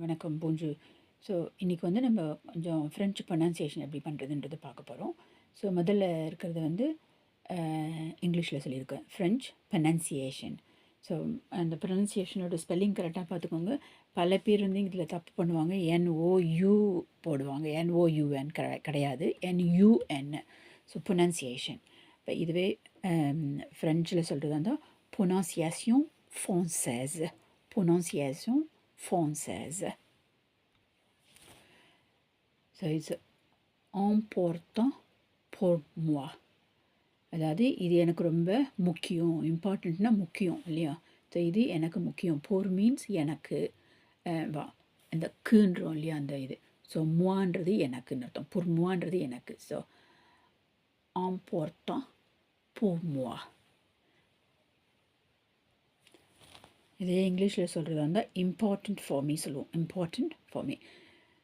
வணக்கம் போஞ்சு. ஸோ இன்றைக்கி வந்து நம்ம கொஞ்சம் ஃப்ரெஞ்சு ப்ரொனன்சியேஷன் எப்படி பண்ணுறதுன்றது பார்க்க போகிறோம். ஸோ முதல்ல இருக்கிறது வந்து இங்கிலீஷில் சொல்லியிருக்கேன், ஃப்ரெஞ்ச் ப்ரொனன்சியேஷன். ஸோ அந்த ப்ரொனன்சியேஷனோட ஸ்பெல்லிங் கரெக்டாக பார்த்துக்கோங்க. பல பேர் வந்து இதில் தப்பு பண்ணுவாங்க, NOU போடுவாங்க. NOUN கிடையாது, NUN. So pronunciation. இப்போ இதுவே ஃப்ரெஞ்சில் சொல்கிறது வந்து pronunciation franchise. Pronunciation française. So it's important pour moi. அதாவது இது எனக்கு ரொம்ப முக்கியம், இம்பார்ட்டண்ட்னா முக்கியம் இல்லையா? ஸோ இது எனக்கு முக்கியம். போர் மீன்ஸ் எனக்கு, வா அந்த குன்றோம் இல்லையா அந்த இது. ஸோ மூவான்றது எனக்குன்னு அர்த்தம். pour moiன்றது எனக்கு. So important pour moi. இதே இங்கிலீஷில் சொல்கிறது வந்து இம்பார்ட்டண்ட் ஃபார் மீ சொல்லுவோம். Important for me.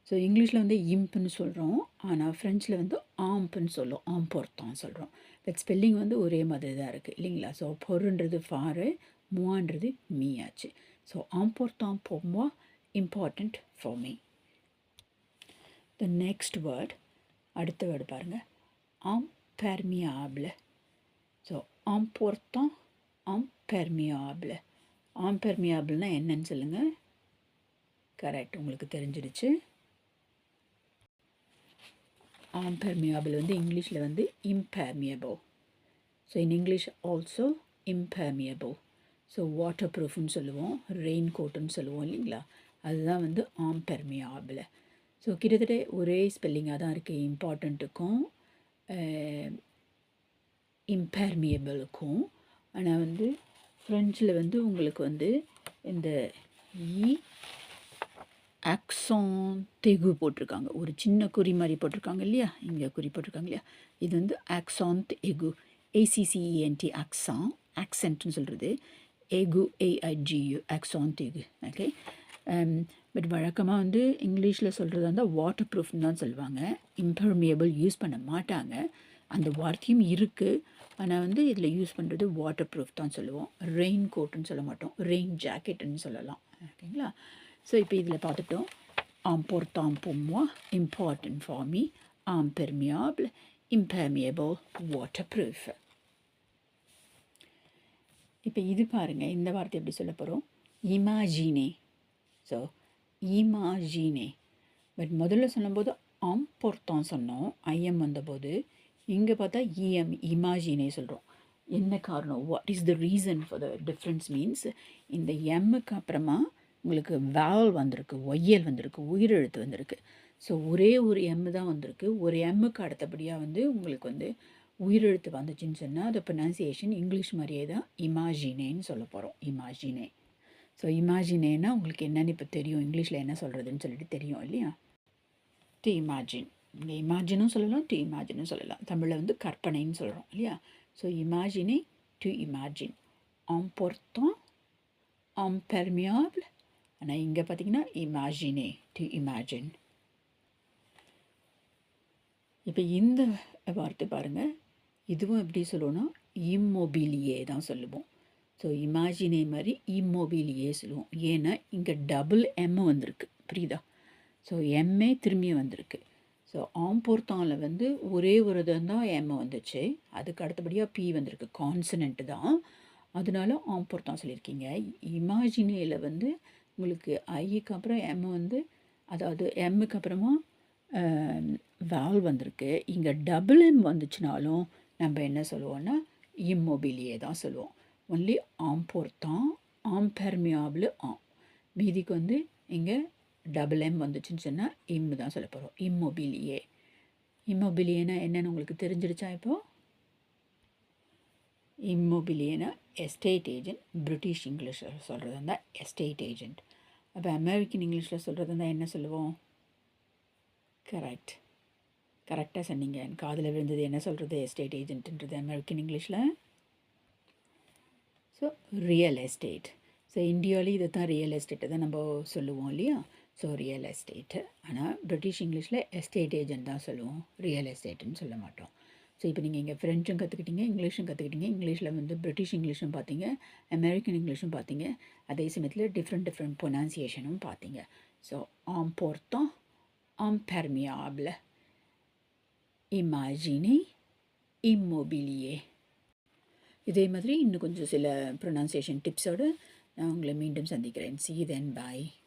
ஸோ இங்கிலீஷில் வந்து இம்ப்னு சொல்கிறோம், ஆனால் ஃப்ரெஞ்சில் வந்து ஆம்ப்னு சொல்லுவோம். ஆம்பொர்த்தான் சொல்கிறோம். பட் ஸ்பெல்லிங் வந்து ஒரே மாதிரி தான் இருக்குது இல்லைங்களா? ஸோ பொருன்றது ஃபாரு, மூவான்றது மீ ஆச்சு. ஸோ ஆம்பொர்த்தான் for moi, important for me. The next word, அடுத்த வேர்டு பாருங்கள், imperméable. So ஆம்பொர்த்தான், imperméable. ஆம்பெர்மியாபிள்னால் என்னன்னு சொல்லுங்கள். கரெக்ட், உங்களுக்கு தெரிஞ்சிடுச்சு. ஆம்பெர்மியாபிள் வந்து இங்கிலீஷில் வந்து impermeable. So in English also impermeable. So water ப்ரூஃப்னு சொல்லுவோம், ரெயின் கோட்டுன்னு சொல்லுவோம் இல்லைங்களா? அதுதான் வந்து ஆம்பெர்மியாபிள். ஸோ கிட்டத்தட்ட ஒரே ஸ்பெல்லிங்காக தான் இருக்குது, இம்பார்ட்டண்ட்டுக்கும் இம்பெர்மியபிளுக்கும். ஆனால் வந்து ஃப்ரெஞ்சில் வந்து உங்களுக்கு வந்து இந்த ஆக்சன்ட் தெகு போட்டிருக்காங்க, ஒரு சின்ன குறி மாதிரி போட்டிருக்காங்க இல்லையா? இங்கே குறி போட்டிருக்காங்க இல்லையா? இது வந்து ஆக்சன்ட் எகு, ACCENT, ஆக்சான், ஆக்சென்ட்னு சொல்கிறது. எகு, AIGU, ஆக்சன்ட் எகு. ஓகே. பட் வழக்கமாக வந்து இங்கிலீஷில் சொல்கிறது வந்து வாட்டர் ப்ரூஃப்னு தான் சொல்லுவாங்க. இம்பெர்மியபிள் யூஸ் பண்ண மாட்டாங்க. அந்த வார்த்தையும் இருக்குது, ஆனால் வந்து இதில் யூஸ் பண்ணுறது வாட்டர் ப்ரூஃப் தான் சொல்லுவோம். ரெயின் கோட்டுன்னு சொல்ல மாட்டோம், ரெயின் ஜாக்கெட்டுன்னு சொல்லலாம். ஓகேங்களா? ஸோ இப்போ இதில் பார்த்துட்டோம். important pour moi, important for me, imperméable, impermeable, waterproof. இப்போ இது பாருங்கள், இந்த வார்த்தை எப்படி சொல்ல போகிறோம்? imagine. So imagine. பட் முதல்ல சொல்லும்போது important சொன்னோம், IM வந்தபோது. இங்கே பார்த்தா இமேஜினே சொல்கிறோம். என்ன காரணம்? What is the reason for the difference means, இந்த எம்முக்கு அப்புறமா உங்களுக்கு வேல் வந்திருக்கு, ஒய்யல் வந்திருக்கு, உயிரெழுத்து வந்திருக்கு. ஸோ ஒரே ஒரு எம்மு தான் வந்திருக்கு. ஒரு எம்முக்கு அடுத்தபடியாக வந்து உங்களுக்கு வந்து உயிரெழுத்து வந்துச்சுன்னு சொன்னால் அது ப்ரொனன்சியேஷன் இங்கிலீஷ் மாதிரியே தான் இமேஜினேன்னு சொல்ல போகிறோம். இமேஜினே. ஸோ இமேஜினேன்னா உங்களுக்கு என்னென்னு இப்போ தெரியும், இங்கிலீஷில் என்ன சொல்கிறதுன்னு சொல்லிட்டு தெரியும் இல்லையா? To imagine. இங்கே இமேஜினும் சொல்லலாம், டு இமேஜினும் சொல்லலாம். தமிழில் வந்து கற்பனைன்னு சொல்கிறோம் இல்லையா? ஸோ இமேஜினே, டு இமேஜின். important, imperméable. ஆனால் இங்கே பார்த்தீங்கன்னா இமேஜினே, டு இமேஜின். இப்போ இந்த வார்த்தை பாருங்கள், இதுவும் எப்படி சொல்லுவோன்னா இம்மொபிலியே தான் சொல்லுவோம். ஸோ இமேஜினே மாதிரி இம்மொபிலியே சொல்லுவோம். ஏன்னா இங்கே டபுள் எம் வந்திருக்கு, புரியுதா? ஸோ எம்ஏ திரும்பியும் வந்திருக்கு. ஸோ ஆம்பொர்த்தானில் வந்து ஒரே ஒரு தான் எம் வந்துச்சு, அதுக்கு அடுத்தபடியாக பி வந்திருக்கு, கான்சனண்ட்டு தான். அதனால ஆம்பொர்த்தான் சொல்லியிருக்கீங்க. இமேஜினேயில் வந்து உங்களுக்கு ஐக்கு அப்புறம் எம் வந்து, அதாவது எம்முக்கு அப்புறமா வேல் வந்திருக்கு. இங்கே டபுள் எம் வந்துச்சுனாலும் நம்ம என்ன சொல்லுவோன்னா இம்மொபிலியே தான் சொல்லுவோம். ஒன்லி ஆம்பொர்த்தான், ஆம்பெர்மியாபிள் மீதிக்கு வந்து இங்கே டபுள் எம் வந்துச்சுன்னு சொன்னால் இம்மு தான் சொல்ல போகிறோம். இம்மொபிலியே. இம்மொபிலியேனா என்னென்னு உங்களுக்கு தெரிஞ்சிடுச்சா? இப்போது இம்மொபிலியேனா எஸ்டேட் ஏஜென்ட். பிரிட்டிஷ் இங்கிலீஷில் சொல்கிறது இருந்தால் எஸ்டேட் ஏஜென்ட். அப்போ அமெரிக்கன் இங்கிலீஷில் சொல்கிறது இருந்தால் என்ன சொல்லுவோம்? கரெக்டாக சொன்னீங்க. எனக்கு காதில் விழுந்தது. என்ன சொல்கிறது? எஸ்டேட் ஏஜென்ட்ன்றது அமெரிக்கன் இங்கிலீஷில். So real estate. ஸோ இந்தியாவிலேயும் இதை தான் ரியல் எஸ்டேட்டை தான் நம்ம சொல்லுவோம் இல்லையா? So real estate. ஆனால் பிரிட்டிஷ் இங்கிலீஷில் எஸ்டேட் ஏஜென்ட் தான் சொல்லுவோம், ரியல் எஸ்டேட்டுன்னு சொல்ல மாட்டோம். ஸோ இப்போ நீங்கள் இங்கே ஃப்ரெஞ்சும் கற்றுக்கிட்டீங்க, இங்கிலீஷும் கற்றுக்கிட்டீங்க. இங்கிலீஷில் வந்து பிரிட்டிஷ் இங்கிலீஷும் பார்த்தீங்க, அமெரிக்கன் இங்கிலீஷும் பார்த்தீங்க. அதே சமயத்தில் டிஃப்ரெண்ட் ப்ரொனன்சியேஷனும் பார்த்தீங்க. So emportant, imperméable. Imaginez, immobilier. இதே மாதிரி இன்னும் கொஞ்சம் சில ப்ரொனன்சியேஷன் டிப்ஸோடு நான் உங்களை மீண்டும் சந்திக்கிறேன். See you then. Bye.